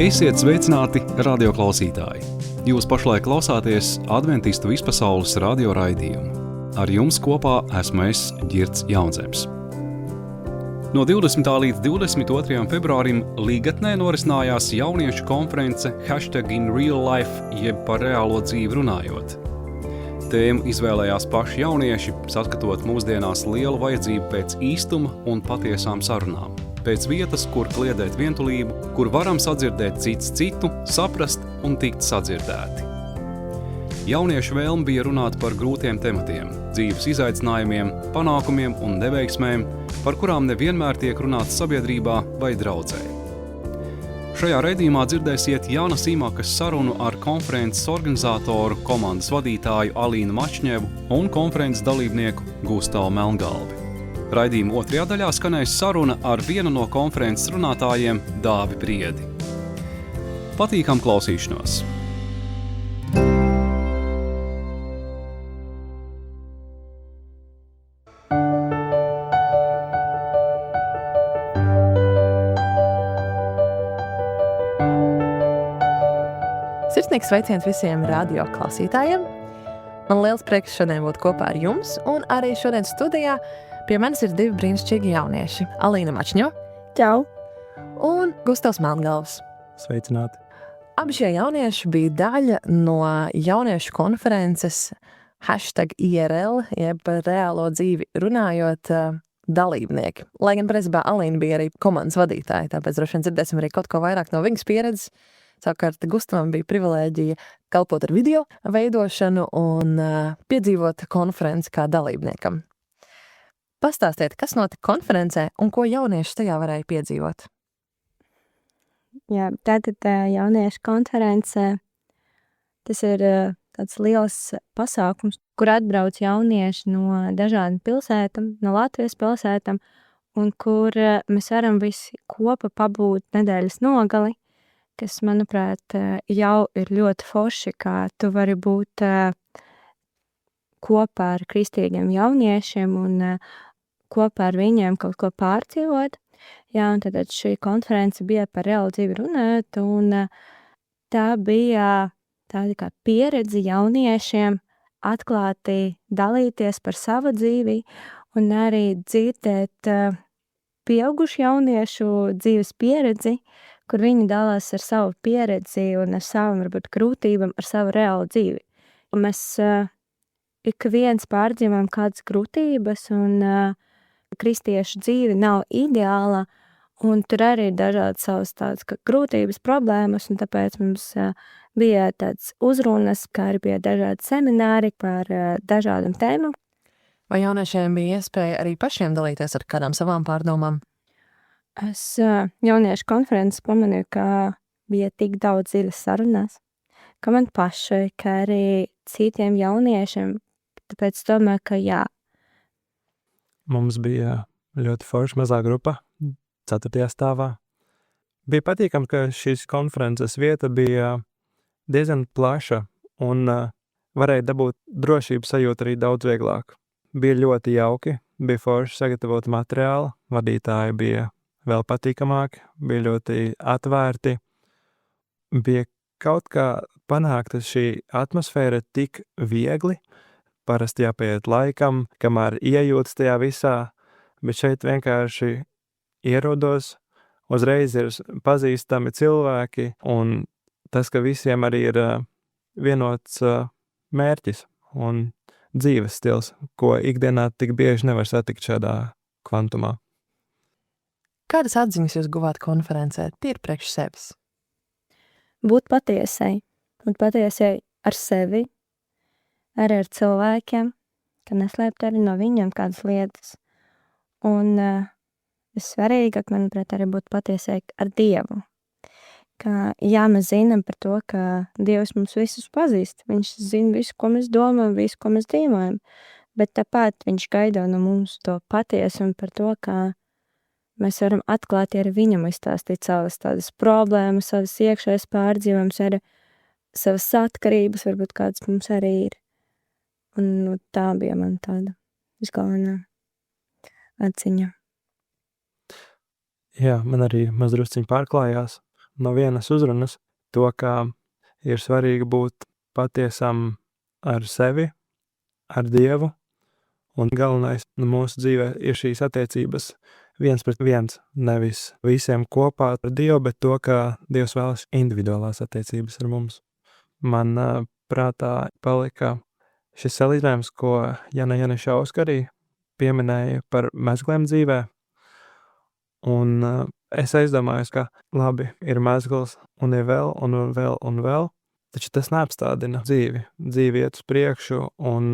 Esiet sveicināti, radioklausītāji! Jūs pašlaik klausāties Adventistu vispasaules radio raidījumu. Ar jums kopā esmu es, Ģirds Jaunzems. No 20. līdz 22. februārim Līgatnē norisinājās jauniešu konference #InRealLife, jeb par reālo dzīvi runājot. Tēmu izvēlējās paši jaunieši, saskatot mūsdienās lielu vajadzību pēc īstuma un patiesām sarunām. Pēc vietas, kur kliedēt vientulību, kur varam sadzirdēt cits citu, saprast un tikt sadzirdēti. Jauniešu vēlme bija runāt par grūtiem tematiem, dzīves izaicinājumiem, panākumiem un neveiksmēm, par kurām nevienmēr tiek runāts sabiedrībā vai draudzē. Šajā raidījumā dzirdēsiet Jāna Sīmakas sarunu ar konferences organizatoru, komandas vadītāju Alīnu Mačņevu un konferences dalībnieku Gustavu Melngalvi. Raidījuma otrajā daļā skanēs saruna ar vienu no konferences runātājiem Dāvi Briedi. Patīkam klausīšanos! Sirsnīgs sveiciens visiem radio klausītājiem. Man liels prieks šodien būt kopā ar jums, un arī šodien studijā pie manis ir divi brīnišķīgi jaunieši. Alīna Mačņo. Čau! Un Gustavs Melngalvs. Sveicināti! Abi šie jaunieši bija daļa no jauniešu konferences #IRL, jeb reālo dzīvi runājot dalībnieki. Lai gan principā Alīna bija arī komandas vadītāja, tāpēc droši vien dzirdēsim arī kaut ko vairāk no viņas pieredzes. Savukārt Gustavam bija privilēģija kalpot ar video veidošanu un piedzīvot konferenci kā dalībniekam. Pastāstiet, kas notika konferencē un ko jaunieši tajā varēja piedzīvot? Jā, tātad jauniešu konferencē tas ir tāds liels pasākums, kur atbrauc jaunieši no dažādām pilsētām, no Latvijas pilsētām, un kur mēs varam visi kopā pabūt nedēļas nogali, kas, manuprāt, jau ir ļoti forši, kā tu vari būt kopā ar kristīgiem jauniešiem un kopā ar viņiem kaut ko pārdzīvot. Jā, un tad šī konference bija par reālu dzīvi runāt, un tā bija tāda kā pieredze jauniešiem atklāti dalīties par savu dzīvi un arī dzirdēt pieaugušu jauniešu dzīves pieredzi, kur viņi dalās ar savu pieredzi un ar savām, varbūt, grūtībām, ar savu reālu dzīvi. Un mēs ik viens pārdzīvojam kādas grūtības, un kristiešu dzīve nav ideāla, un tur arī ir dažādas savas tādas grūtības, problēmas, un tāpēc mums bija tāds uzrunas, kā arī bija dažādi semināri par dažādām tēmām. Vai jauniešiem bija iespēja arī pašiem dalīties ar kādām savām pārdomām? Es jauniešu konferences pamanīju, ka bija tik daudz dziļas sarunas, ka man pašai, kā arī citiem jauniešiem, tāpēc domāju, ka jā. Mums bija ļoti forša mazā grupa, 4. stāvā. Bija patīkami, ka šīs konferences vieta bija diezgan plaša un varēja dabūt drošības sajūtu arī daudz vieglāk. Bija ļoti jauki, bija forši sagatavot materiālu, vadītāji bija vēl patīkamāki, bija ļoti atvērti. Bija kaut kā panākta šī atmosfēra tik viegli, parasti jāpieiet laikam, kamēr iejūtas tajā visā, bet šeit vienkārši ierodos, uzreiz ir pazīstami cilvēki, un tas, ka visiem arī ir vienots mērķis un dzīves stils, ko ikdienā tik bieži nevar satikt šādā kvantumā. Kādas atziņas jūs guvāt konferencē? Tīri priekš sevis. Būt patiesai. Būt patiesai ar sevi, arī ar cilvēkiem, ka neslēpt arī no viņiem kādas lietas. Un svarīgāk, manuprāt, arī būt patiesai ar Dievu. Ka, jā, mēs zinām par to, ka Dievs mums visus pazīst. Viņš zina visu, ko mēs domājam, visu, ko mēs dzīvojam. Bet tāpat viņš gaida no mums to patiesumu par to, ka mēs varam atklāti ar viņam izstāstīt savas tādas problēmas, savas iekšējas pārdzīvojumus, arī savas atkarības, varbūt kādas mums arī ir. Un tā bija man tāda visgalvenā atziņa. Jā, man arī mazdrusciņi pārklājās. no vienas uzrunas to, kā ir svarīgi būt patiesam ar sevi, ar Dievu, un galvenais mūsu dzīvē ir šīs attiecības viens pret viens, nevis visiem kopā ar Dievu, bet to, ka Dievs vēlas individuālās attiecības ar mums. Man prātā palika šis salīdzinājums, ko Jana Janišauska arī pieminēja par mezgliem dzīvē. Un es aizdomājos, ka labi, ir mezgls un ir vēl un vēl un vēl, taču tas neapstādina dzīvi. Dzīvi iet uz priekšu un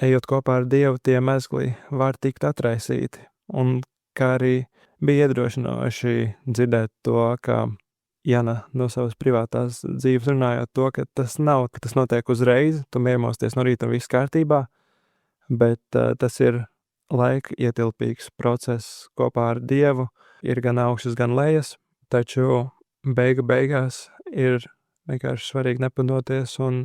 ejot kopā ar Dievu, tie mezgli var tikt atraisīti. Un kā arī bija iedrošinoši dzirdēt to, ka Jana no savas privātās dzīves runājot to, ka tas nav, ka tas notiek uzreiz, tu iemosties no rīta un viss kārtībā, bet tas ir laika ietilpīgs process kopā ar Dievu, ir gan augšas, gan lejas, taču beigās ir vienkārši svarīgi nepadoties un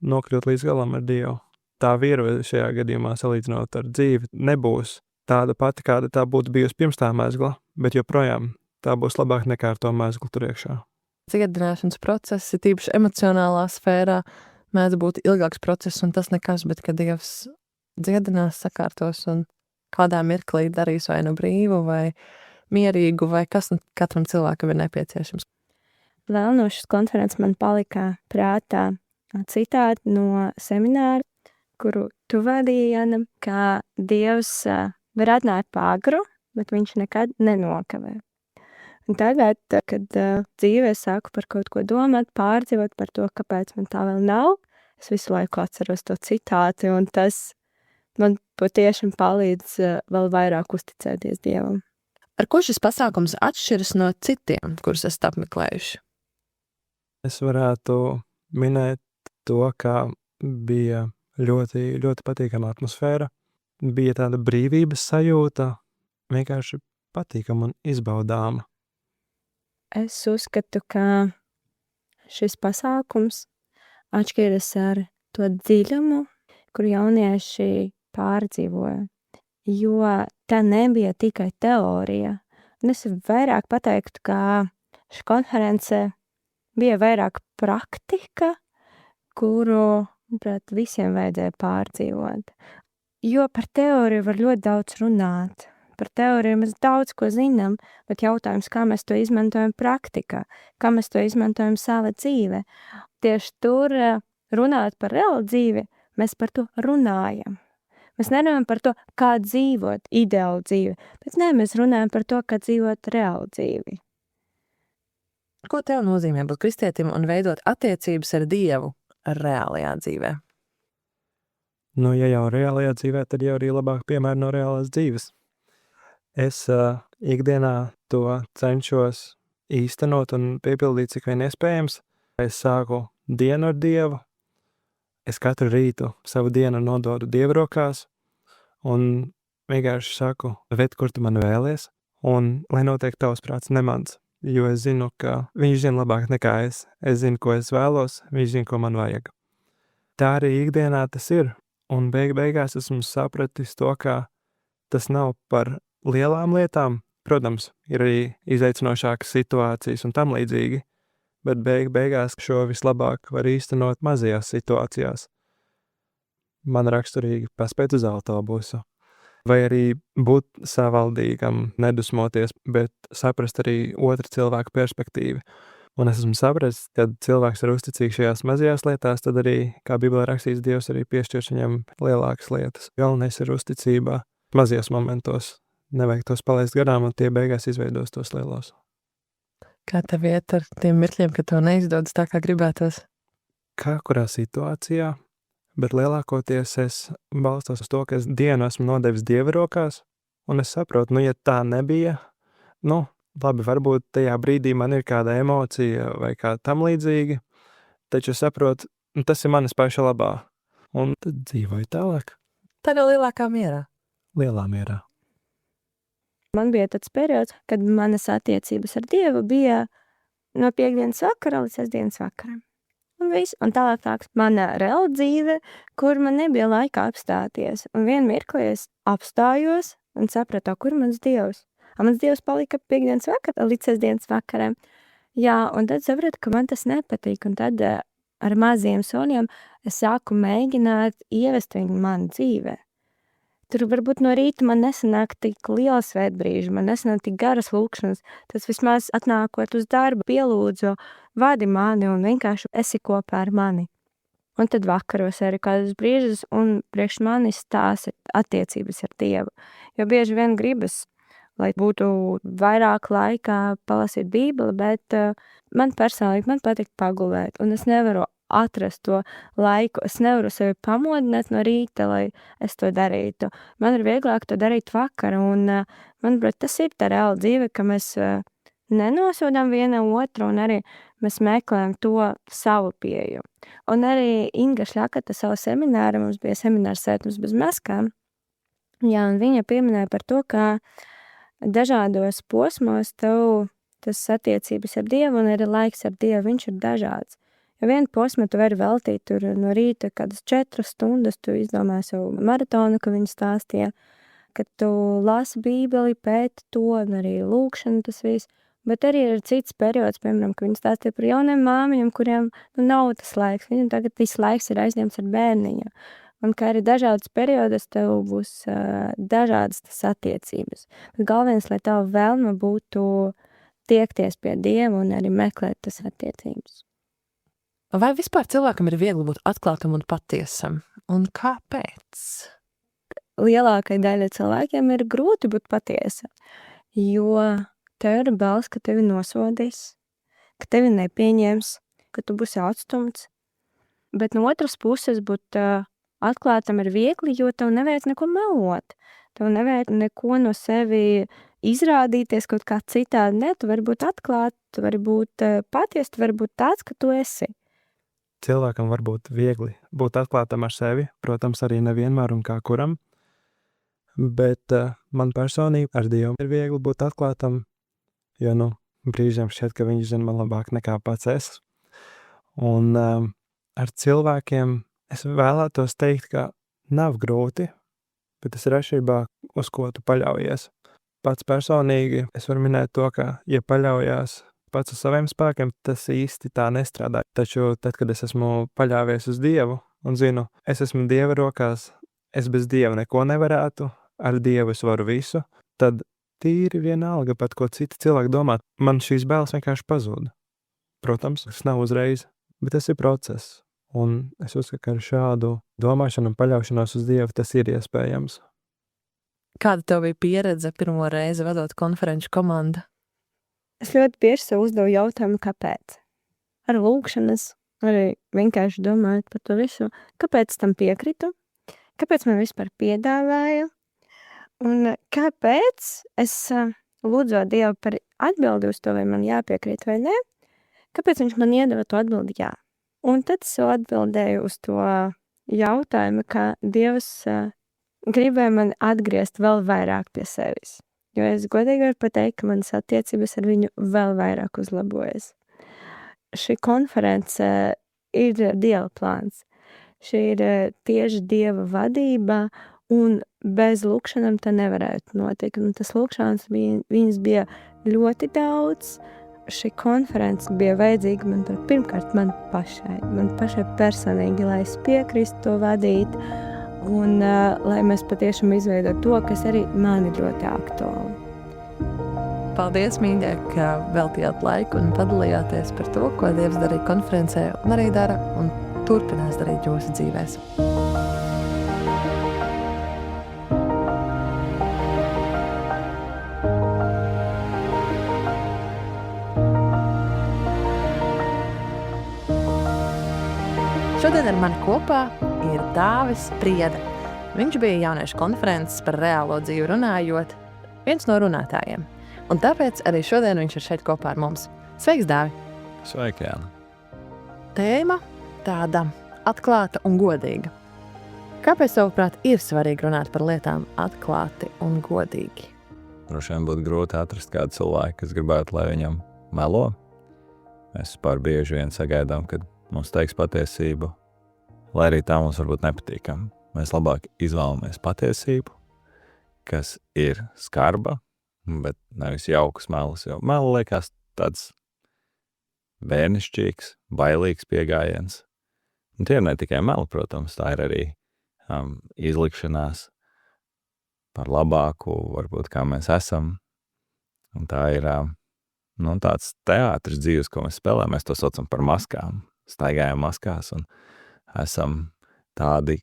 nokļūt līdz galam ar Dievu. Tā virve šajā gadījumā salīdzinot ar dzīvi nebūs tāda pati, kāda tā būtu bijusi pirms tā mezgla, bet joprojām tā būs labāk nekā ar to mezglu tur iekšā. Dziedināšanas process, tīpaši emocionālā sfērā, mēdz būt ilgāks process un tas nekas, bet kad Dievs dziedinās, sakārtos un kādā mirklī darīs vai nu brīvu, vai mierīgu, vai kas katram cilvēkam ir nepieciešams. Vēl no šīs konferences man palika prātā citāti no semināra, kuru tu vadīji, Jana, ka Dievs var atnākt pāgru, bet viņš nekad nenokavē. Un tagad, kad dzīvē sāku par kaut ko domāt, pārdzīvot par to, kāpēc man tā vēl nav, es visu laiku atceros to citāti, un tas man patiešām palīdz vēl vairāk uzticēties Dievam. Ar ko šis pasākums atšķiras no citiem, kurus esat apmeklējuši? Es varētu minēt to, ka bija ļoti, ļoti patīkama atmosfēra, bija tāda brīvības sajūta, vienkārši patīkama un izbaudāma. Es uzskatu, ka šis pasākums atšķiras ar to dziļumu, kur jaunieši pārdzīvoja, jo tā nebija tikai teorija. Un es vairāk pateiktu, ka šī konference bija vairāk praktika, kuru, manuprāt, visiem vajadzēja pārdzīvot. Jo par teoriju var ļoti daudz runāt. Par teoriju mēs daudz ko zinām, bet jautājums, kā mēs to izmantojam praktikā, kā mēs to izmantojam savā dzīvē. Tieši tur runāt par reālu dzīvi, mēs par to runājam. Mēs nerunājam par to, kā dzīvot ideālu dzīvi, bet mēs runājam par to, kā dzīvot reālu dzīvi. Ko tev nozīmē būt kristietim un veidot attiecības ar Dievu reālajā dzīvē? Nu, ja jau reālajā dzīvē, tad jau arī labāk piemēri no reālās dzīves. Es ikdienā to cenšos īstenot un piepildīt cik vien iespējams. Es sāku dienu ar Dievu. Es katru rītu savu dienu nododu Dieva rokās un vienkārši saku, ved, kur tu man vēlies, un lai notiek tavs prāts, ne mans. Jo es zinu, ka viņš zina labāk nekā es. Es zinu, ko es vēlos, viņš zina, ko man vajag. Tā arī ikdienā tas ir, un beigās esmu sapratis to, ka tas nav par lielām lietām. Protams, ir arī izaicinošākas situācijas un tam līdzīgi, bet beigās šo vislabāk var īstenot mazajās situācijās. Man raksturīgi paspēt uz autobusu. Vai arī būt savaldīgam, nedusmoties, bet saprast arī otra cilvēka perspektīvu. Un es esmu sapratis, kad cilvēks ir uzticīgs šajās mazajās lietās, tad arī, kā Bībelē rakstīts, Dievs arī piešķirs viņam lielākas lietas. Galvenais ir uzticība mazajos momentos. Nevajag tos palaist garām, un tie beigās izveidos tos lielos. Kā tev iet ar tiem mirkļiem, ka tev neizdodas tā, kā gribētos? Kā kurā situācijā, bet lielākoties es balstos uz to, ka es dienu esmu nodevis Dieva rokās, un es saprotu, ja tā nebija, labi, varbūt tajā brīdī man ir kāda emocija vai kā tam līdzīgi, taču es saprotu, tas ir manas paša labā, un tad dzīvoju tālāk. Tā ir lielākā mierā. Lielā mierā. Man bija tāds periods, kad manas attiecības ar Dievu bija no piekdienas vakara līdz sestdienas vakaram. Un tālāk mana reāla dzīve, kur man nebija laika apstāties. Un vien mirklī es apstājos un sapratu, kur mans Dievs. Mans Dievs palika piekdienas vakara līdz sestdienas vakaram. Jā, un tad sapratu, ka man tas nepatīk, un tad ar maziem soļiem es sāku mēģināt ievest viņu manu dzīvē. Tur varbūt no rīta man nesanāk tik liela svētbrīža, man nesanāk tik garas lūkšanas, tas vismaz atnākot uz darbu, pielūdzu, vadi mani un vienkārši esi kopā ar mani. Un tad vakaros arī kādus brīžus, un priekš manis tās ir attiecības ar Dievu. Jo bieži vien gribas, lai būtu vairāk laikā palasīt Bībeli, bet man personīgi man patīk pagulēt, un es nevaru atrast to laiku. Es nevaru sevi pamodināt no rīta, lai es to darītu. Man ir vieglāk to darīt vakar, un manuprāt, tas ir tā reāla dzīve, ka mēs nenosodām viena otru, un arī mēs meklējam to savu pieeju. Un arī Inga Šļakata savu semināru, mums bija seminārs Svētums bez maskām, jā, un viņa pieminēja par to, ka dažādos posmos tev tas attiecības ar Dievu un arī laiks ar Dievu, viņš ir dažāds. Jo vienu posmu tu vari veltīt tur no rīta kādas 4 stundas, tu izdomā savu maratonu, ka viņi stāstīja, ka tu lasi Bībeli, pēti to, un arī lūkšana tas viss. Bet arī ir cits periods, piemēram, ka viņi stāstīja par jauniem māmiņiem, kuriem nav tas laiks. Viņam tagad viss laiks ir aizņemts ar bērniņu. Un kā arī dažādas periodas, tev būs dažādas tas attiecības. Bet galvenais, lai tava vēlme būtu tiekties pie Dieva un arī meklēt tas attiecības. Vai vispār cilvēkam ir viegli būt atklātam un patiesam? Un kāpēc? Lielākai daļai cilvēkiem ir grūti būt patiesa, jo tev ir bailes, ka tevi nosodīs, ka tevi nepieņems, ka tu būsi atstumts. Bet no otras puses būt atklātam ir viegli, jo tev nevajag neko melot. Tev nevajag neko no sevi izrādīties kaut kā citādi. Ne, tu vari būt atklāt, tu vari būt paties, tu vari būt tāds, ka tu esi. Cilvēkam var būt viegli būt atklātam ar sevi, protams, arī nevienmēr un kā kuram, bet man personīgi ar Dievu ir viegli būt atklātam, jo, brīžiem šķiet, ka viņš zina man labāk nekā pats es. Un ar cilvēkiem es vēlētos teikt, ka nav grūti, bet tas ir atšķirībā, uz ko tu paļaujies. Pats personīgi es varu minēt to, ka, ja paļaujās pats uz saviem spēkiem, tas īsti tā nestrādā. Taču tad, kad es esmu paļāvies uz Dievu un zinu, es esmu Dieva rokās, es bez Dieva neko nevarētu, ar Dievu es varu visu, tad tīri vienalga pat, ko citi cilvēki domā. Man šīs bailes vienkārši pazūd. Protams, tas nav uzreiz, bet tas ir process. Un es uzskatu, ka ar šādu domāšanu un paļaušanos uz Dievu tas ir iespējams. Kāda tev bija pieredze pirmo reizi vadot konferenču komandu? Es ļoti bieži sev uzdevu jautājumu, kāpēc. Ar lūkšanas, arī vienkārši domājot par to visu, kāpēc tam piekritu, kāpēc man vispār piedāvāja, un kāpēc es lūdzu Dievu par atbildi uz to, vai man jāpiekrīt vai ne, kāpēc viņš man iedeva to atbildi jā. Un tad es atbildēju uz to jautājumu, ka Dievs gribēja man atgriezt vēl vairāk pie sevis. Jo es godīgi varu pateikt, ka manas attiecības ar viņu vēl vairāk uzlabojas. Šī konference ir Dieva plāns. Šī ir tieši Dieva vadība, un bez lūkšanām tā nevarētu notikt. Un tas lūkšanas viņas bija ļoti daudz. Šī konference bija vajadzīga pirmkārt man pašai personīgi, lai es piekristu to vadīt, un lai mēs patiešām izveidotu to, kas arī man ir ļoti aktuāli. Paldies, mīļie, ka veltījāt laiku un padalījāties par to, ko Dievs darīja konferencē un arī dara un turpinās darīt jūsu dzīvēs. Šodien ar mani kopā ir Dāvis Prieda. Viņš bija jauniešu konferences par reālo dzīvi runājot, viens no runātājiem. Un tāpēc arī šodien viņš ir šeit kopā ar mums. Sveiks, Dāvi! Sveiki, Jāna! Tēma tāda atklāta un godīga. Kāpēc, tavuprāt, ir svarīgi runāt par lietām atklāti un godīgi? Droši vien būtu grūti atrast kādu cilvēku, kas gribētu, lai viņam melo. Mēs pār bieži vien sagaidām, kad mums teiks patiesību, lai arī tā mums varbūt nepatīkam. Mēs labāk izvēlamies patiesību, kas ir skarba, bet nevis jaukas melas, jo mela liekas tāds bērnišķīgs, bailīgs pieejams. Un tie ir ne tikai meli, protams, tā ir arī izlikšanās par labāku, varbūt kā mēs esam. Un tā ir tāds teātris dzīves, ko mēs spēlējam. Mēs to saucam par maskām. Staigājam maskās un esam tādi,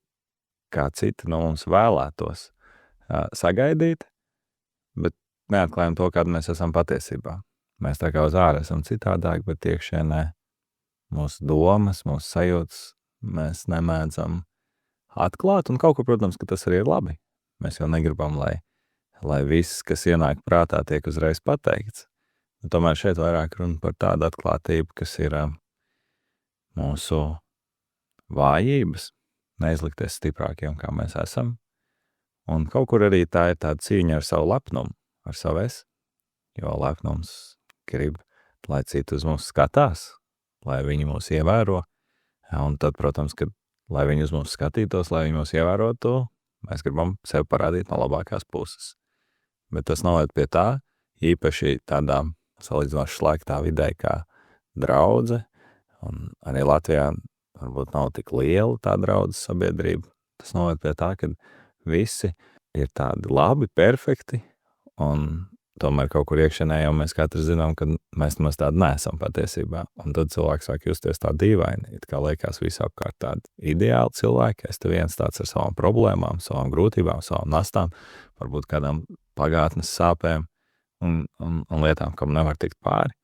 kā citi no mums vēlētos sagaidīt, bet neatklājam to, kādu mēs esam patiesībā. Mēs tā kā uz ārā esam citādāk, bet iekšienē mūsu domas, mūsu sajūtas mēs nemēdzam atklāt, un kaut kur, protams, ka tas arī ir labi. Mēs jau negribam, lai viss, kas ienāk prātā, tiek uzreiz pateikts. Un tomēr šeit vairāk runa par tādu atklātību, kas ir mūsu vājības, neizlikties stiprākiem, kā mēs esam. Un kaut kur arī tā ir tāda cīņa ar savu lepnumu, ar savu es, jo lepnums grib, lai citi uz mums skatās, lai viņi mūs ievēro. Un tad, protams, kad lai viņi uz mums skatītos, lai viņi mūs ievērotu, mēs gribam sev parādīt no labākās puses. Bet tas noved pie tā, īpaši tādā salīdzinoši slēgtā vidē kā draudze, un arī Latvijā varbūt nav tik liela tā draudzes sabiedrība. Tas noved pie tā, ka visi ir tādi labi, perfekti, un tomēr kaut kur iekšienē jau mēs katrs zinām, ka mēs nemaz tādi neesam patiesībā. Un tad cilvēks sāk justies tā dīvaini, it kā liekas visi apkārt tādi ideāli cilvēki, es te viens tāds ar savām problēmām, savām grūtībām, savām nastām, varbūt kādām pagātnes sāpēm un lietām, kam nevar tikt pāri.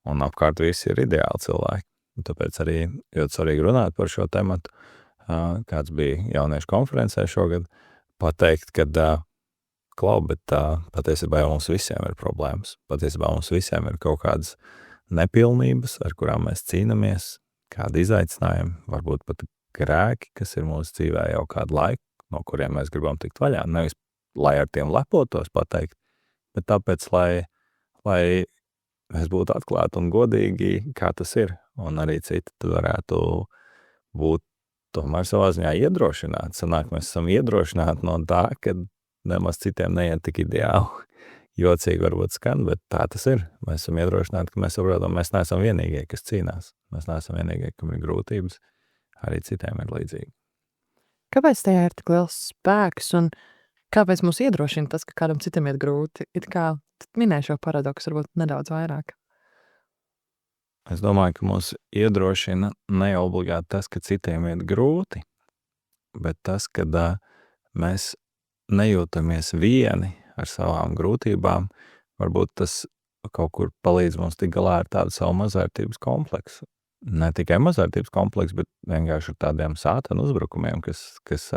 Un apkārt visi ir ideāli cilvēki. Un tāpēc arī ļoti svarīgi runāt par šo tematu, kāds bija jauniešu konferencē šogad, pateikt, ka bet patiesībā jau mums visiem ir problēmas. Patiesībā mums visiem ir kaut kādas nepilnības, ar kurām mēs cīnamies, kādi izaicinājumi, varbūt pat grēki, kas ir mūsu dzīvē jau kādu laiku, no kuriem mēs gribam tikt vaļā. Nevis, lai ar tiem lepotos pateikt, bet tāpēc, lai mēs būtu atklāti un godīgi, kā tas ir. Un arī citi tad varētu būt tomēr savā ziņā iedrošināti. Sanāk, mēs esam iedrošināti no tā, ka nemaz citiem neiet tik ideāli. Jocīgi varbūt skan, bet tā tas ir. Mēs esam iedrošināti, ka mēs saprotam, mēs neesam vienīgie, kas cīnās. Mēs neesam vienīgie, kam ir grūtības. Arī citiem ir līdzīgi. Kāpēc tajā ir tik liels spēks un kāpēc mūs iedrošina tas, ka kādam citam iet grūti? It kā minēju šo paradoksu varbūt nedaudz vairāk. Es domāju, ka mūs iedrošina ne obligāti tas, ka citiem iet grūti, bet tas, kad mēs nejūtamies vieni ar savām grūtībām, varbūt tas kaut kur palīdz mums tik galā ar tādu savu mazvērtības kompleksu. Ne tikai mazvērtības kompleksu, bet vienkārši ar tādiem sātanu uzbrukumiem, kas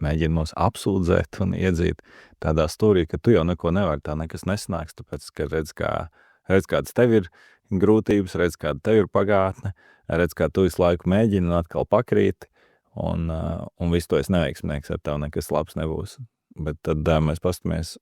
mēģina mūs apsūdzēt un iedzīt tādā stūrī, ka tu jau neko nevari, tā nekas nesanāks, tāpēc, ka redz, kāds tev ir grūtības, redz, kāda tev ir pagātne, redz, kā tu visu laiku mēģini un atkal pakrīti, un visu to es neveiksmnieks, ar tev nekas labs nebūs. Bet tad mēs pastamies,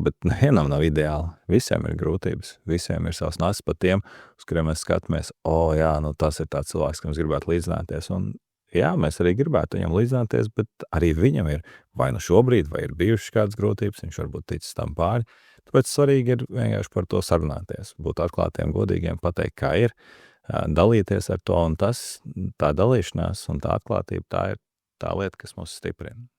bet nevienam nav ideāli. Visiem ir grūtības, visiem ir savs nasas pat tiem, uz kuriem mēs skatāmies, jā, tas ir tāds cilvēks, kam gribētu līdzināties. Un jā, mēs arī gribētu viņam līdzināties, bet arī viņam ir vai nu šobrīd, vai ir bijušas kādas grūtības, viņš varbūt ticis tam pāri. Tāpēc svarīgi ir vienkārši par to sarunāties, būt atklātiem, godīgiem, pateikt, kā ir, dalīties ar to, un tā dalīšanās un tā atklātība, tā ir tā lieta, kas mūs stiprina.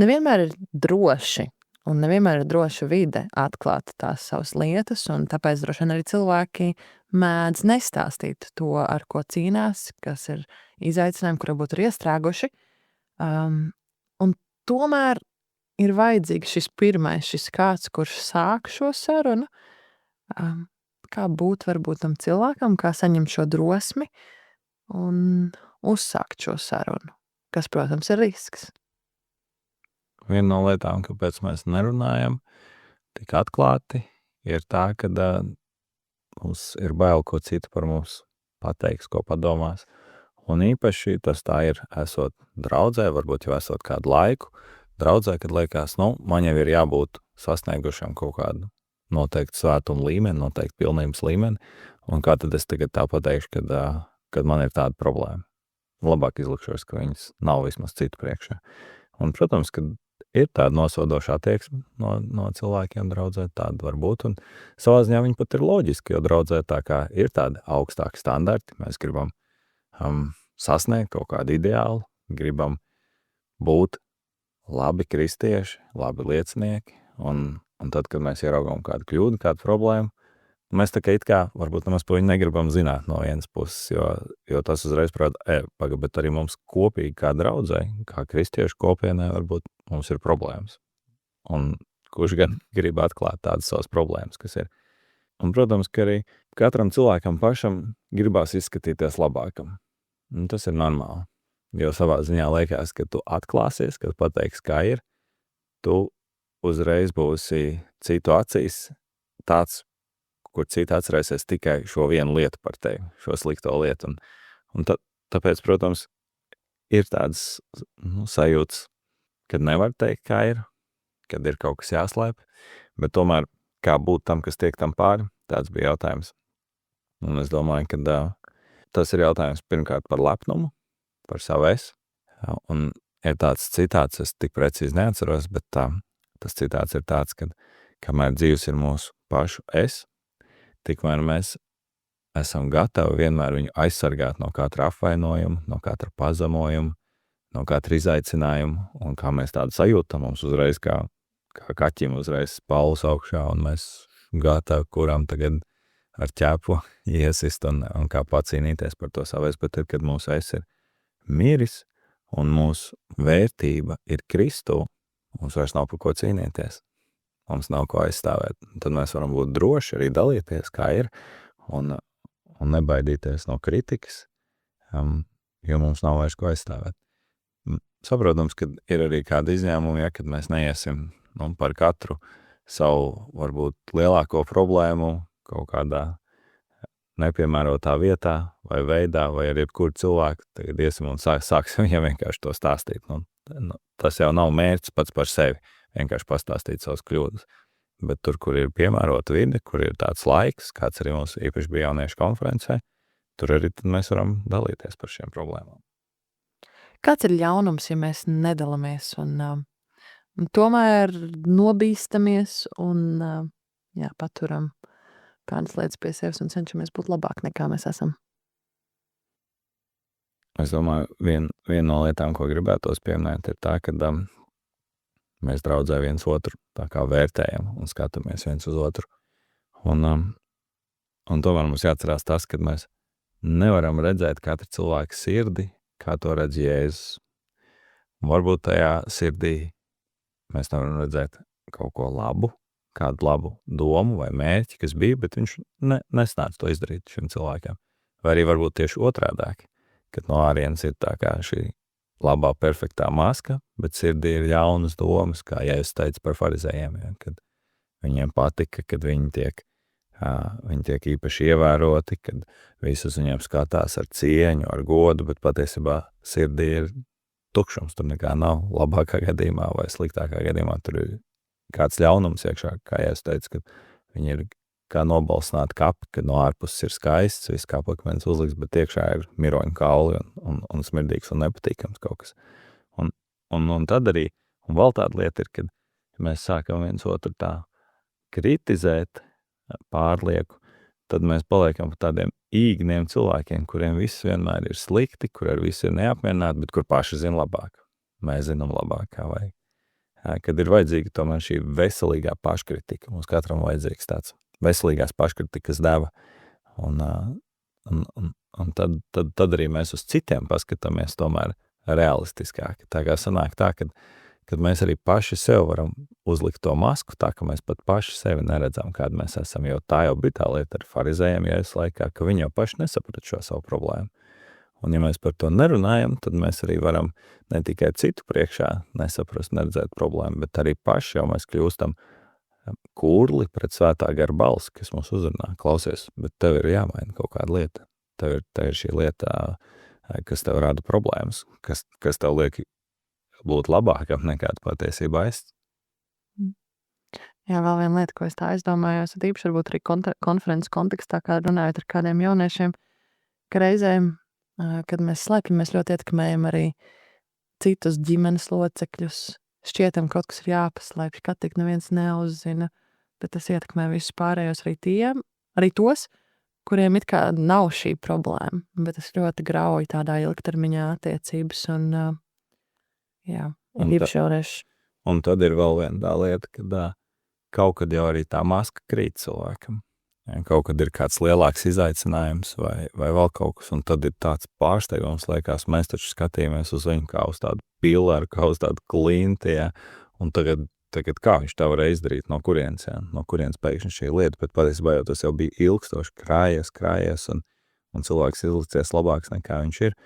Nevienmēr ir droši, un nevienmēr ir droša vide atklāt tās savas lietas, un tāpēc droši vien arī cilvēki mēdz nestāstīt to, ar ko cīnās, kas ir izaicinājumi, kuri būtu ir iestrēguši. Un tomēr ir vajadzīgs šis pirmais, šis kāds, kurš sāk šo sarunu, kā būt varbūt tam cilvēkam, kā saņemt šo drosmi un uzsākt šo sarunu, kas, protams, ir risks. Viena no lietām, kāpēc mēs nerunājam tik atklāti, ir tā, ka mums ir bail, ko citu par mums pateiks, ko padomās. Un īpaši tas tā ir, esot draudzē, varbūt jau esot kādu laiku, draudzē, kad liekas, man jau ir jābūt sasniegušam kaut kādu noteikti svētumu līmeni, noteikti pilnības līmeni, un kā tad es tagad tā pateikšu, kad man ir tāda problēma. Labāk izlikšos, ka viņas nav vismaz citu priekšā. Un, protams, kad ir tāda nosodoša attieksme no cilvēkiem draudzē, tāda var būt, un savā ziņā viņi pat ir loģiski, jo draudzē tā kā ir tādi augstāki standarti, mēs gribam sasniegt kaut kādu ideālu, gribam būt labi kristieši, labi liecinieki, un tad, kad mēs ieraugām kādu kļūdu, kādu problēmu, mēs tā kā it kā varbūt nemaz par viņu negribam zināt no vienas puses, jo tas uzreiz prātā, bet arī mums kopīgi kā draudzē, kā kristiešu kopienai varbūt mums ir problēmas. Un kurš gan grib atklāt tādas savas problēmas, kas ir. Un, protams, ka arī katram cilvēkam pašam gribās izskatīties labākam. Un tas ir normāli. Jo savā ziņā liekas, ka tu atklāsies, kad pateiksi, kā ir, tu uzreiz būsi citu acīs tāds, kur citi atcerēsies tikai šo vienu lietu par tevi, šo slikto lietu. Un tāpēc, protams, ir tādas sajūtas, kad nevar teikt, kā ir, kad ir kaut kas jāslēp, bet tomēr kā būt tam, kas tiek tam pāri, tāds bija jautājums. Un es domāju, ka tas ir jautājums pirmkārt par lepnumu, par savu es. Un ir tāds citāts, es tik precīzi neatceros, bet tas citāts ir tāds, ka kamēr dzīves ir mūsu pašu es, tikmēr mēs esam gatavi vienmēr viņu aizsargāt no katra apvainojuma, no katra pazemojuma, no katra izaicinājuma, un kā mēs tādu sajūtam, mums uzreiz kā kaķim uzreiz pauls augšā, un mēs gatavi, kuram tagad ar ķēpu iesist un kā pacīnīties par to savu es, bet tad, kad mūsu es ir miris, un mūsu vērtība ir Kristū, mums vairs nav par ko cīnīties. Mums nav ko aizstāvēt. Tad mēs varam būt droši arī dalīties, kā ir, un nebaidīties no kritikas, jo mums nav vairs ko aizstāvēt. Saprotams, ka ir arī kādi izņēmumi, kad mēs neiesim par katru savu, varbūt, lielāko problēmu kaut kādā nepiemērotā vietā vai veidā, vai ar jebkuru cilvēku, tagad iesim un sāksim viņam vienkārši to stāstīt. Tas jau nav mērķis pats par sevi. Vienkārši pastāstīt savas kļūdas. Bet tur, kur ir piemērota vide, kur ir tāds laiks, kāds arī mums īpaši bija jauniešu konferencē, tur arī tad mēs varam dalīties par šiem problēmām. Kāds ir ļaunums, ja mēs nedalamies un tomēr nobīstamies un paturam kādas lietas pie sevis un cenšamies būt labāk nekā mēs esam? Es domāju, viena no lietām, ko gribētos pieminēt, ir tā, ka mēs draudzē viens otru tā kā vērtējam un skatāmies viens uz otru. Un tomēr mums jāatcerās tas, ka mēs nevaram redzēt katra cilvēka sirdi, kā to redz Jēzus. Varbūt tajā sirdī mēs nevaram redzēt kaut ko labu, kādu labu domu vai mērķi, kas bija, bet viņš nesnāca to izdarīt šim cilvēkam. Vai arī varbūt tieši otrādāk, kad no ārienes ir tā kā šī labā, perfektā maska, bet sirdī ir ļaunas domas, kā Jēzus teica par farizējiem, kad viņiem patika, kad viņi tiek īpaši ievēroti, kad visus viņiem skatās ar cieņu, ar godu, bet patiesībā sirdī ir tukšums, tur nekā nav labākā gadījumā vai sliktākā gadījumā, tur ir kāds ļaunums iekšā, kā Jēzus teica, kad viņi ir kā nobalsināti kapi, kad no ārpuses ir skaists, viss kā pakmens uzliks, bet iekšā ir miroņu kauli un smirdīgs un nepatīkams kaut kas. Un tad arī, un vēl tāda lieta ir, kad mēs sākam viens otru tā kritizēt pārlieku, tad mēs paliekam par tādiem īgniem cilvēkiem, kuriem viss vienmēr ir slikti, kur ar visu ir neapmierināti, bet kur paši zina labāk. Mēs zinām labāk, kā vajag. Kad ir vajadzīga tomēr šī veselīgā paškritika, mums katram vajadzīgs tāds veselīgās paškritikas deva. Un tad arī mēs uz citiem paskatāmies tomēr realistiskāk. Tā kā sanāk tā, kad mēs arī paši sev varam uzlikt to masku, tā ka mēs pat paši sevi neredzam, kāda mēs esam, jo tā jau bija tā lieta ar farizējiem Jēzus laikā, ka viņi jau paši nesaprat šo savu problēmu. Un ja mēs par to nerunājam, tad mēs arī varam ne tikai citu priekšā nesaprast, neredzēt problēmu, bet arī paši jau mēs kļūstam kurli pret svētā gara balsi, kas mūs uzrunā. Klausies, bet tev ir jāmaina kaut kāda lieta. Tev ir šī lieta, kas tev rada problēmas, kas tev liek būt labākam nekā patiesībā es. Jā, vēl viena lieta, ko es tā aizdomājos, īpaši varbūt arī konferences kontekstā, kā runājot ar kādiem jauniešiem, ka reizēm, kad mēs slēpjam, mēs ļoti ietekmējam arī citus ģimenes locekļus, šķietam kaut kas ir jāpaslēpj, ka tik neviens neuzzina, bet tas ietekmē visus pārējos arī tos, kuriem it kā nav šī problēma, bet tas ļoti grauj tādā ilgtermiņā attiecības un, īpaši jaunieši. Un tad ir vēl viena tā lieta, kad kaut kad jau arī tā maska krīt cilvēkam. Ja, kaut kad ir kāds lielāks izaicinājums vai vēl kaut kas, un tad ir tāds pārsteigums, liekas, mēs taču skatījāmies uz viņu kā uz tādu pilaru, kā uz tādu klinti, ja, un tagad kā viņš tā varēja izdarīt, no kurienes pēkšņi šī lieta, bet patiesībā jau tas jau bija ilgstoši krājies, un cilvēks izlicies labāks nekā viņš ir,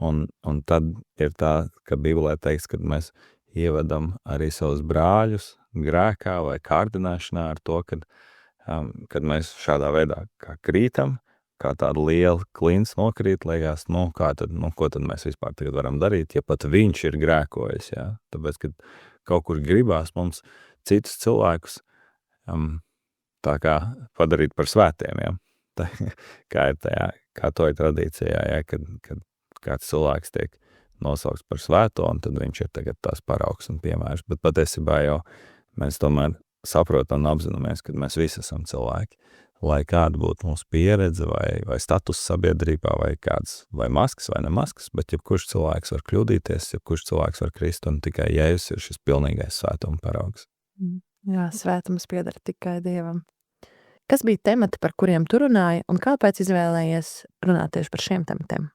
un tad ir tā, ka Bībelē teiks, kad mēs ievedam arī savus brāļus grēkā vai kārdināšanā ar to, kad mēs šādā veidā kā krītam, kā tāda liela klints nokrīt, liekas, ko tad mēs vispār tagad varam darīt, ja pat viņš ir grēkojis, jā. Tāpēc, kad kaut kur gribās mums citus cilvēkus tā kā padarīt par svētiem, jā. Tā, kā ir tajā, kā to ir tradīcijā, jā, kad kāds cilvēks tiek nosaukts par svēto, un tad viņš ir tagad tās paraugs un piemērs, bet patiesībā jau mēs tomēr saprotam un apzināmies, ka mēs visi esam cilvēki, lai kāda būtu mūsu pieredze vai status sabiedrībā, vai maskas vai ne maskas, bet jebkurš cilvēks var kļūdīties, jebkurš cilvēks var krist, un tikai Jēzus ir šis pilnīgais svētuma paraugs. Jā, svētums pieder tikai Dievam. Kas bija temati, par kuriem tu runāji, un kāpēc izvēlējies runāt tieši par šiem tematiem?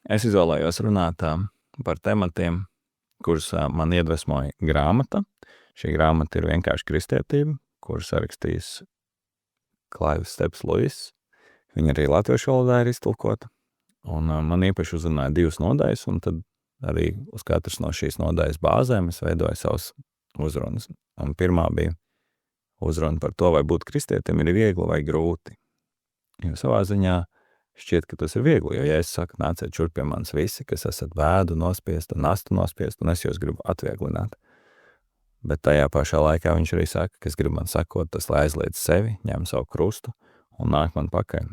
Es izvēlējos runāt par tematiem, kurus man iedvesmoja grāmata. Šī grāmata ir vienkārši kristietība, kuras sarakstījis Klaivis Steps Luis. Viņa arī latviešu valodā ir iztulkota. Un man īpaši uzrunāja 2 nodaļas, un tad arī uz katras no šīs nodaļas bāzēm es veidoju savus uzrunas. Un pirmā bija uzruna par to, vai būt kristietim ir viegli vai grūti. Jo savā ziņā šķiet, ka tas ir viegli, jo ja es saku, nāciet šurp pie manis visi, kas esat vēdu nospiest un nastu nospiest, un es jūs gribu atvieglināt. Bet tajā pašā laikā viņš arī saka, kas grib man sakot, tas lai aizliedz sevi, ņem savu krustu un nāk man pakaļ.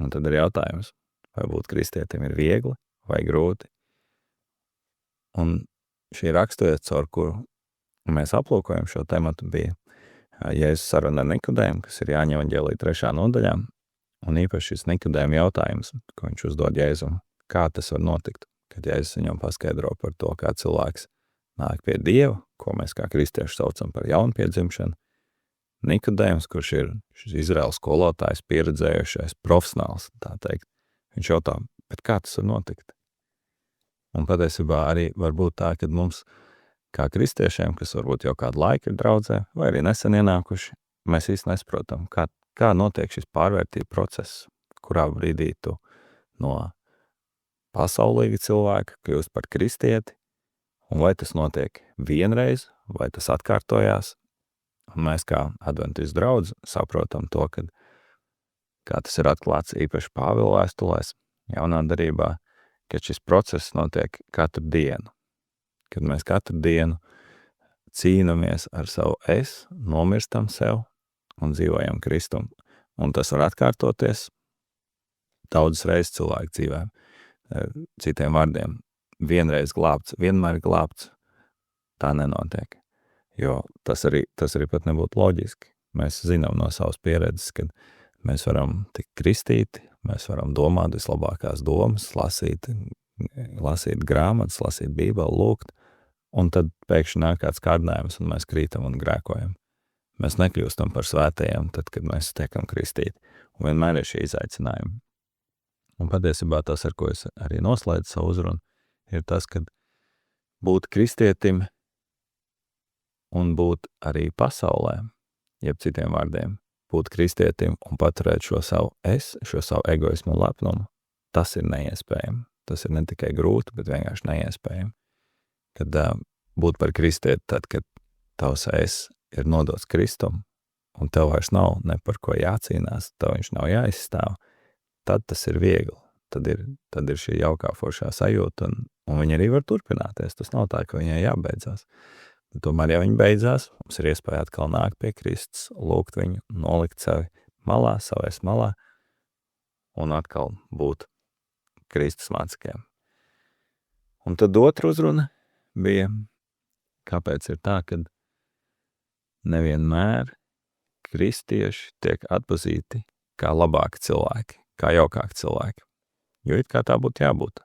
Un tad ir jautājums, vai būt kristietim ir viegli vai grūti. Un šī raksturvieta, caur kuru mēs aplūkojam šo tematu, bija Jēzus saruna ar Nikodēmu, kas ir Jāņa evaņģēlija 3. nodaļā, un īpaši šis Nikodēma jautājums, ko viņš uzdod Jēzum, kā tas var notikt, kad Jēzus viņam paskaidro par to, kā cilvēks nāk pie Dieva, ko mēs kā kristieši saucam par jaunpiedzimšanu. Nikodēms, kurš ir šis Izraēlas skolotājs, pieredzējušais, profesionāls, tā teikt, viņš jautā, bet kā tas var notikt? Un patiesībā arī var būt tā, ka mums, kā kristiešiem, kas varbūt jau kādu laiku ir draudzē, vai arī nesen ienākuši, mēs īsti nesaprotam, kā notiek šis pārvērtība process, kurā brīdī tu no pasaulīga cilvēka kļūst par kristieti, un vai tas notiek vienreiz, vai tas atkārtojās, un mēs kā adventistu draudz saprotam to, kā tas ir atklāts īpaši Pāvila vēstulēs, jaunā darībā, ka šis process notiek katru dienu, kad mēs katru dienu cīnamies ar savu es, nomirstam sev un dzīvojam Kristum, un tas var atkārtoties daudzas reizes cilvēku dzīvē. Citiem vārdiem, vienreiz glābts, vienmēr glābts, tā nenotiek. Jo tas arī pat nebūtu loģiski. Mēs zinām no savas pieredzes, ka mēs varam tikt kristīti, mēs varam domāt vislabākās domas, lasīt grāmatas, lasīt Bībeli, lūgt, un tad pēkšņi nāk kāds kārdinājums, un mēs krītam un grēkojam. Mēs nekļūstam par svētajiem, tad, kad mēs tiekam kristīti. Un vienmēr ir šī izaicinājumi. Un patiesībā tas, ar ko es arī noslēdzu savu uzrunu, ir tas, ka būt kristietim un būt arī pasaulē, jeb citiem vārdiem, būt kristietim un paturēt šo savu es, šo savu egoismu un lepnumu, tas ir neiespējami. Tas ir ne tikai grūti, bet vienkārši neiespējami. Kad būt par kristieti, tad, kad tavs es ir nodots Kristum, un tev vairs nav ne par ko jācīnās, tev viņš nav jāizstāv, tad tas ir viegli. Tad ir šī jaukā foršā sajūta, un viņa arī var turpināties. Tas nav tā, ka viņai jābeidzās. Bet tomēr, ja viņa beidzās, mums ir iespēja atkal nākt pie Kristus, lūgt viņu, nolikt sevi malā, savais malā, un atkal būt Kristus mācekļiem. Un tad otra uzruna bija, kāpēc ir tā, ka nevienmēr kristieši tiek atpazīti kā labāki cilvēki, kā jaukāki cilvēki. Jo it kā tā būtu jābūt.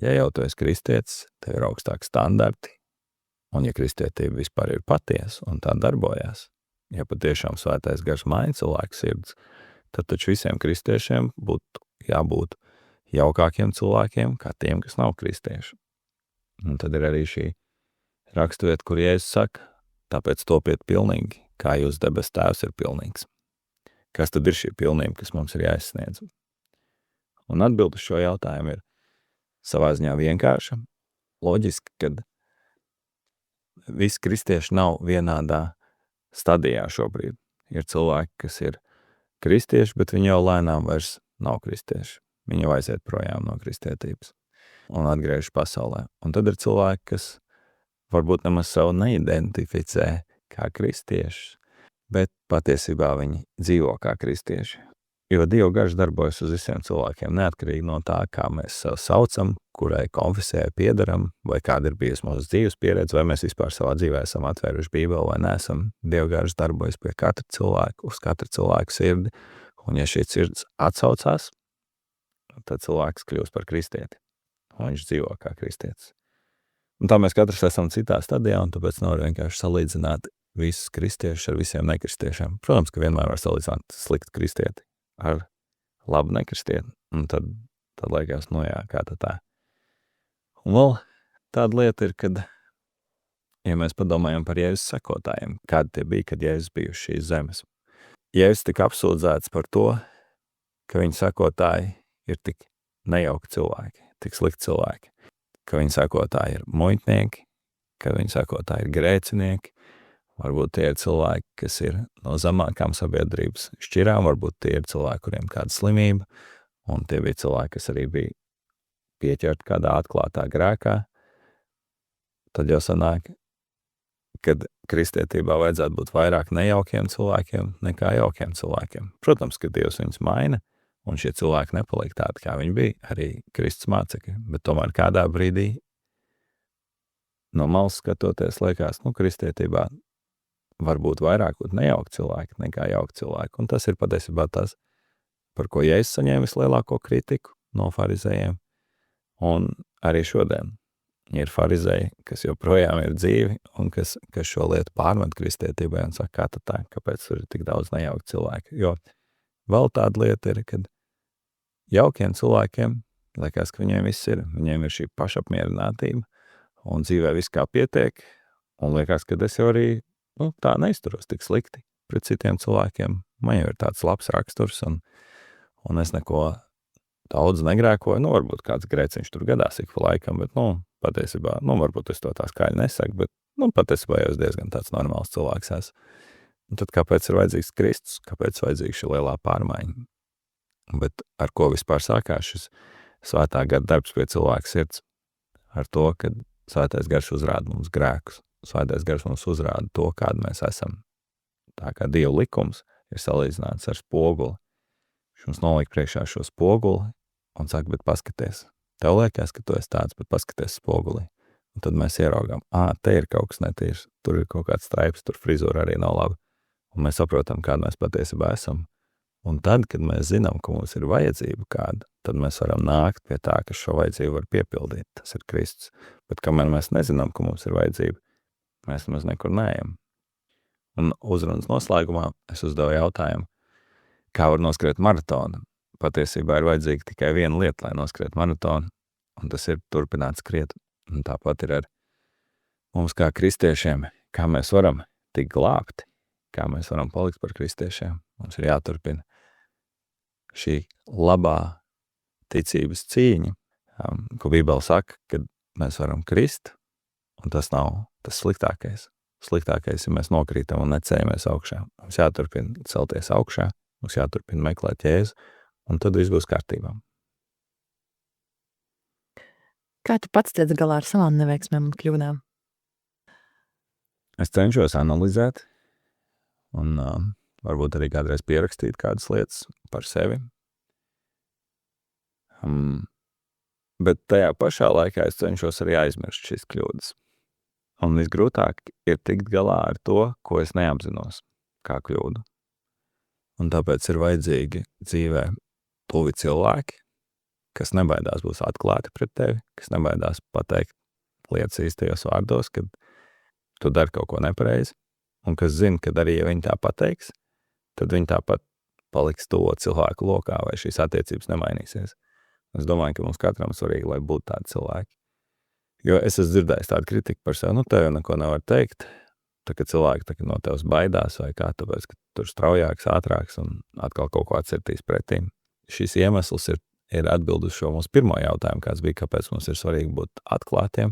Ja jau tu esi kristietis, tev ir augstāki standarti, un ja kristietība vispār ir patiesa un tā darbojās, ja patiešām svētais gars maina cilvēku sirds, tad taču visiem kristiešiem būtu jābūt jaukākiem cilvēkiem, kā tiem, kas nav kristieši. Un tad ir arī šī raksturvieta, kur Jēzus saka, tāpēc topiet pilnīgi, kā jūs debes tēvs ir pilnīgs. Kas tad ir šī pilnība, kas mums ir jāizsniedz? Un atbildi uz šo jautājumu ir savā ziņā vienkārša. Loģiski, kad visi kristieši nav vienādā stadijā šobrīd. Ir cilvēki, kas ir kristieši, bet viņi jau lēnām vairs nav kristieši. Viņi jau aiziet projām no kristietības un atgriežas pasaulē. Un tad ir cilvēki, kas varbūt nemaz savu neidentificē kā kristieši, bet patiesībā viņi dzīvo kā kristieši. Jo Dieva gars darbojas uz visiem cilvēkiem, neatkarīgi no tā, kā mēs sev saucam, kurai konfesijai piedaram, vai kāda ir bijusi mūsu dzīves pieredze, vai mēs vispār savā dzīvē esam atvēruši Bībeli vai neesam. Dieva gars darbojas pie katra cilvēka, uz katra cilvēka sirdi, un ja šī sirds atsaucās, tad cilvēks kļūst par kristieti, un viņš dzīvo kā kristietis. Un tā mēs katrs esam citā stadijā, un tāpēc nevar vienkārši salīdzināt visus kristiešus ar visiem nekristiešiem. Protams, ka vienmēr var salīdzināt sliktu kristieti ar labu nekristieti, un tad liekas, nu jā, kā tā. Un vēl tāda lieta ir, kad, ja mēs padomājam par Jēzus sekotājiem, kādi tie bija, kad Jēzus bija uz šīs zemes. Jēzus tika apsūdzēts par to, ka viņa sekotāji ir tik nejauki cilvēki, tik slikti cilvēki, ka viņa sekotāji ir muitnieki, ka viņa sekotāji ir grēcinieki, varbūt tie ir cilvēki, kas ir no zemākām sabiedrības šķirām, varbūt tie ir cilvēki, kuriem kāda slimība, un tie bija cilvēki, kas arī bija pieķerti kādā atklātā grēkā. Tad jau sanāk, kad kristietībā vajadzētu būt vairāk nejaukiem cilvēkiem nekā jaukiem cilvēkiem. Protams, ka Dievs viņus maina, un šie cilvēki nepaliek tādi, kā viņi bija, arī Kristus mācekļi, bet tomēr kādā brīdī no malas skatoties liekas, kristietībā var būt vairāk nejauki cilvēki nekā jauki cilvēki. Un tas ir patiesībā tas, par ko Jēzus saņēma vislielāko kritiku no farizējiem. Un arī šodien ir farizēji, kas joprojām ir dzīvi un kas šo lietu pārmet kristietībai un saka, kā tā, kāpēc tur ir tik daudz nejauki cilvēki. Jo vēl tāda lieta ir, kad jaukiem cilvēkiem liekas, ka viņiem viss ir. Viņiem ir šī pašapmierinātība un dzīvē viss kā pietiek. Un liekas, ka es jau arī tā neizturos tik slikti pret citiem cilvēkiem. Man jau ir tāds labs raksturs, un es neko daudz negrēkoju. Varbūt kāds grēciņš tur gadās ik pa laikam, bet, patiesībā, varbūt es to tā skaļi nesaku, bet, patiesībā jau es diezgan tāds normāls cilvēks esmu. Un tad kāpēc ir vajadzīgs Kristus? Kāpēc vajadzīga šī lielā pārmaiņa? Bet ar ko vispār sākās šis svētā gara darbs pie cilvēka sirds? Ar to, kad svētais gars uzrāda mums grēkus. Svētais gars mums uzrāda to, kāda mēs esam. Tā kā Dieva likums ir salīdzināts ar spoguli. Viņš mums noliek priekšā šo spoguli un saka, bet paskaties. Tev liekas, ka tu esi tāds, bet paskaties spogulī. Un tad mēs ieraugām, te ir kaut kas netīrs, tur ir kaut kāds straips, tur frizūra arī nav laba. Un mēs saprotam, kāda mēs patiesībā esam. Un tad, kad mēs zinām, ka mums ir vajadzība kāda, tad mēs varam nākt pie tā, ka šo vajadzību var piepildīt. Tas ir Kristus. Bet kamēr mēs nezinām, ka mums ir vajadzība, mēs nemaz nekur neejam. Un uzrunas noslēgumā es uzdevu jautājumu, kā var noskriet maratonu. Patiesībā ir vajadzīga tikai viena lieta, lai noskriet maratonu, un tas ir turpināt skriet. Un tāpat ir ar mums kā kristiešiem, kā mēs varam tikt glābti, kā mēs varam palikt par kristiešiem. Mums ir jāturpina šī labā ticības cīņa, ko Bībele saka, kad mēs varam krist, un tas nav tas sliktākais. Sliktākais, ja mēs nokrītam un neceļamies augšā. Mums jāturpina celties augšā, mums jāturpina meklēt Jēzu, un tad viss būs kārtībā. Kā tu pats tiec galā ar savām neveiksmēm un kļūdām? Es cenšos analizēt un varbūt arī kādreiz pierakstīt kādas lietas par sevi. Bet tajā pašā laikā es cenšos arī aizmirst šīs kļūdas. Un visgrūtāk ir tikt galā ar to, ko es neapzinos kā kļūdu. Un tāpēc ir vajadzīgi dzīvē tuvi cilvēki, kas nebaidās būs atklāti pret tevi, kas nebaidās pateikt lietas īstajos vārdos, kad tu dari kaut ko nepareizi, un kas zina, kad arī, ja viņi tā pateiks, tad viņi tāpat paliks to cilvēku lokā, vai šīs attiecības nemainīsies. Es domāju, ka mums katram svarīgi, lai būtu tādi cilvēki. Jo es esmu dzirdējis tādu kritiku par sevi, tev jau neko nevar teikt, tā ka cilvēki no tevs baidās vai kā, tāpēc, ka tur straujāks, ātrāks un atkal kaut ko atcertīs pretīm. Šis iemesls ir atbild uz šo mūsu pirmo jautājumu, kāds bija, kāpēc mums ir svarīgi būt atklātiem.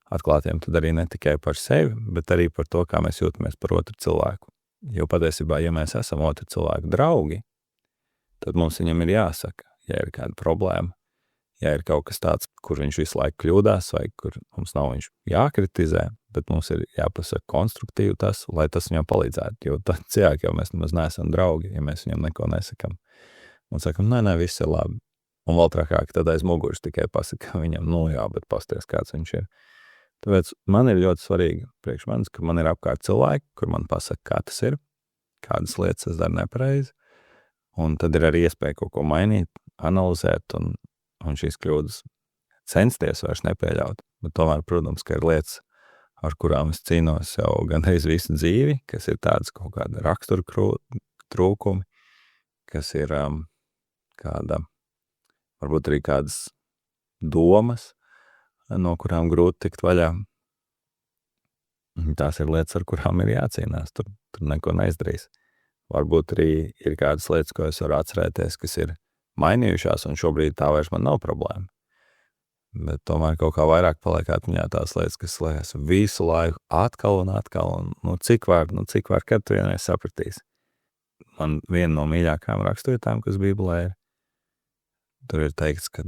Atklātiem tad arī ne tikai par sevi, bet arī par to, kā mēs jūtamies par otru cilvēku. Jo patiesībā, ja mēs esam otru cilvēku draugi, tad mums viņam ir jāsaka, ja ir kāda problēma, ja ir kaut kas tāds, kur viņš visu laiku kļūdās, vai kur mums nav viņš jākritizē, bet mums ir jāpasaka konstruktīvi tas, lai tas viņam palīdzētu, jo tad ciāk jau mēs nemaz neesam draugi, ja mēs viņam neko nesakam. Un sakam, nē, viss ir labi. Un vēl trakāk, tad aiz muguras tikai pasaka viņam, jā, bet pasties, kāds viņš ir. Tāpēc man ir ļoti svarīgi priekš manis, ka man ir apkārt cilvēki, kur man pasaka, kā tas ir, kādas lietas es daru nepareizi, un tad ir arī iespēja kaut ko mainīt, analizēt un šīs kļūdas censties vairs nepieļaut. Bet tomēr, protams, ka ir lietas, ar kurām es cīnos jau gandrīz visu dzīvi, kas ir tādas kaut kāda rakstura trūkumi, kas ir varbūt arī kādas domas, no kurām grūti tikt vaļā. Tās ir lietas, ar kurām ir jācīnās, tur neko neizdarīs. Varbūt arī ir kādas lietas, ko es varu atcerēties, kas ir mainījušās, un šobrīd tā vairs man nav problēma. Bet tomēr kaut kā vairāk paliek atmiņā tās lietas, kas liekas visu laiku atkal, un cik var, kad tu vienreiz sapratīsi. Man viena no mīļākām raksturvietām, kas Bībelē ir, tur ir teikts, ka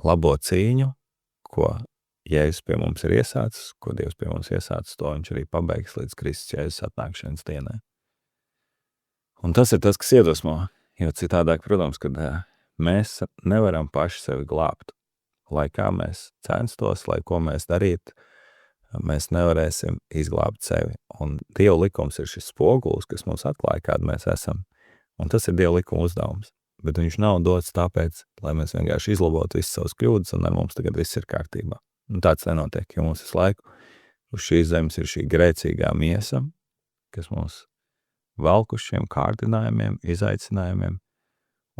labo cīņu, ko Jēzus pie mums ir iesācis, ko Dievs pie mums iesācis, to viņš arī pabeigs līdz Kristus Jēzus atnākšanas dienai. Un tas ir tas, kas iedvesmo. Jo citādāk, protams, kad mēs nevaram paši sevi glābt. Lai kā mēs censtos, lai ko mēs darītu, mēs nevarēsim izglābt sevi. Un Dieva likums ir šis spogulis, kas mums atklāja, kāda mēs esam. Un tas ir Dieva likuma uzdevums. Bet viņš nav dots tāpēc, lai mēs vienkārši izlabotu visas savas kļūdas, un ar mums tagad viss ir kārtībā. Un tāds nenotiek, jo mums visu laiku uz šīs zemes ir šī grēcīgā miesa, kas mums velk uz šiem kārdinājumiem, izaicinājumiem,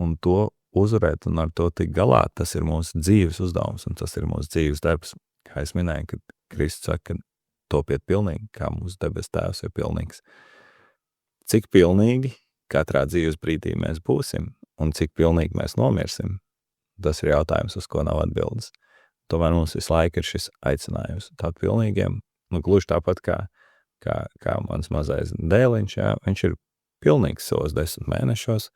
un to uzvarēt un ar to tik galā, tas ir mūsu dzīves uzdevums, un tas ir mūsu dzīves darbs. Kā es minēju, kad Kristus saka, ka topiet pilnīgi, kā mūsu debes tēvs ir pilnīgs. Cik pilnīgi katrā dzīves brīdī mēs būsim, un cik pilnīgi mēs nomirsim, tas ir jautājums, uz ko nav atbildes. Tomēr mums visu laiku ir šis aicinājums tādu pilnīgiem, gluži tāpat kā mans mazais dēliņš, jā, viņš ir pilnīgs savos 10 mēnešos,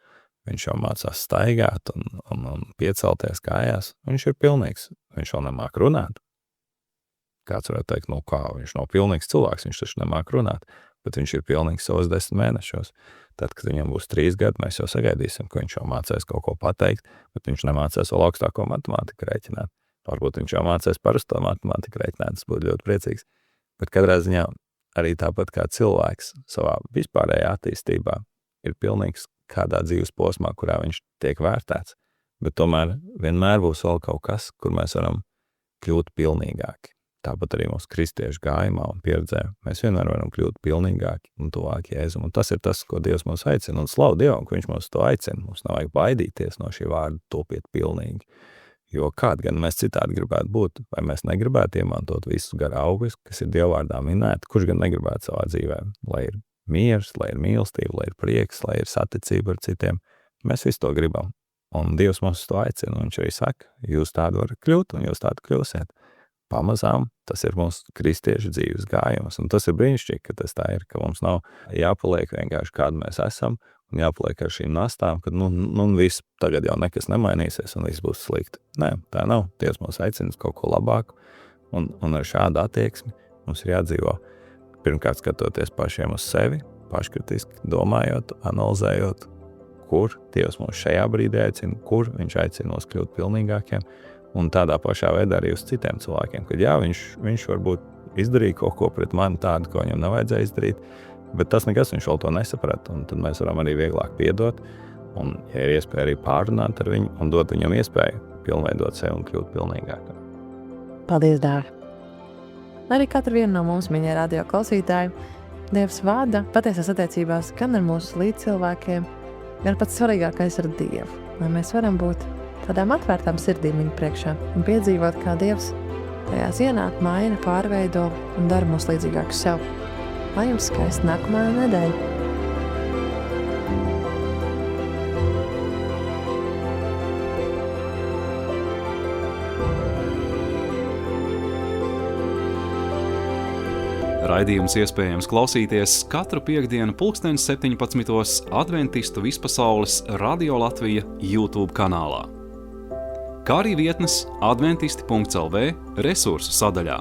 viņš jau mācās staigāt un piecelties kājās, viņš ir pilnīgs, viņš vēl nemāk runāt. Kāds varētu teikt, kā, viņš nav pilnīgs cilvēks, viņš taču nemāk runāt, bet viņš ir pilnīgs savos 10 mēnešos. Tad, kad viņam būs 3 gadi, mēs jau sagaidīsim, ka viņš jau mācēs kaut ko pateikt, bet viņš nemācēs vēl augstāko matemātiku rēķināt. Varbūt viņš jau mācēs parasto matemātiku rēķināt, tas būtu ļoti priecīgs. Bet katrā ziņā arī tāpat kā cilvēks savā vispārējā attīstībā ir pilnīgs kādā dzīves posmā, kurā viņš tiek vērtēts, bet tomēr vienmēr būs vēl kaut kas, kur mēs varam kļūt pilnīgāki. Tāpat arī mūsu kristiešu gājumā un pieredzē mēs vienmēr varam kļūt pilnīgāki un tuvāki Jēzum. Un tas ir tas, ko Dievs mūs aicina, un slavu Dievam, ka viņš mūs to aicina. Mums nav vajag baidīties no šī vārda topiet pilnīgi. Jo kād gan mēs citādi gribētu būt, vai mēs negribētu iemantot visus gara augus, kas ir Dievvārdā minēti, kurš gan negribētu savā dzīvē, lai ir miers, lai ir mīlestība, lai ir prieks, lai ir saticība ar citiem. Mēs visu to gribam. Un Dievs mums to aicina, un viņš arī saka, jūs tādu varat kļūt, un jūs tādu kļūsiet. Pamazām tas ir mūsu kristiešu dzīves gājums, un tas ir brīnišķīgi, ka tas tā ir, ka mums nav jāpaliek vienkārši kādu mēs esam, un jāpaliek ar šīm nastām, ka viss tagad jau nekas nemainīsies, un viss būs slikti. Nē, tā nav. Dievs mūs aicina kaut ko labāku, un ar šādu attieksmi mums ir jādzīvo. Pirmkārt skatoties pašiem uz sevi, paškritiski domājot, analizējot, kur Dievs mūs šajā brīdī aicina, kur viņš aicina mūs kļūt pilnīgākiem, Un tādā pašā veidā arī uz citiem cilvēkiem, kad jā, viņš varbūt izdarīja kaut ko pret mani tādu, ko viņam nevajadzēja izdarīt, bet tas nekas viņš vēl to nesaprata, un tad mēs varam arī vieglāk piedot, un ja ir iespēja arī pārrunāt ar viņu un dot viņam iespēju pilnveidot sevi un kļūt pilnīgākam. Paldies, Dāvi! Arī katru vienu no mums, mīļie radio klausītāji, Dievs vada patiesās attiecībās gan ar mūsu līdzcilvēkiem, gan pats svarīgākais ar Dievu, lai mēs varam būt tādām atvērtām sirdīm viņa priekšā un piedzīvot, kā Dievs tajās ienāk, maina, pārveido un dara mūs līdzīgākus sev. Lai jums skaista nākamā nedēļa! Raidījums iespējams klausīties katru piektdienu 17:00 Adventistu vispasaules Radio Latvija YouTube kanālā, kā arī vietnes adventisti.lv resursu sadaļā.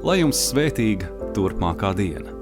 Lai jums svētīga turpmākā diena!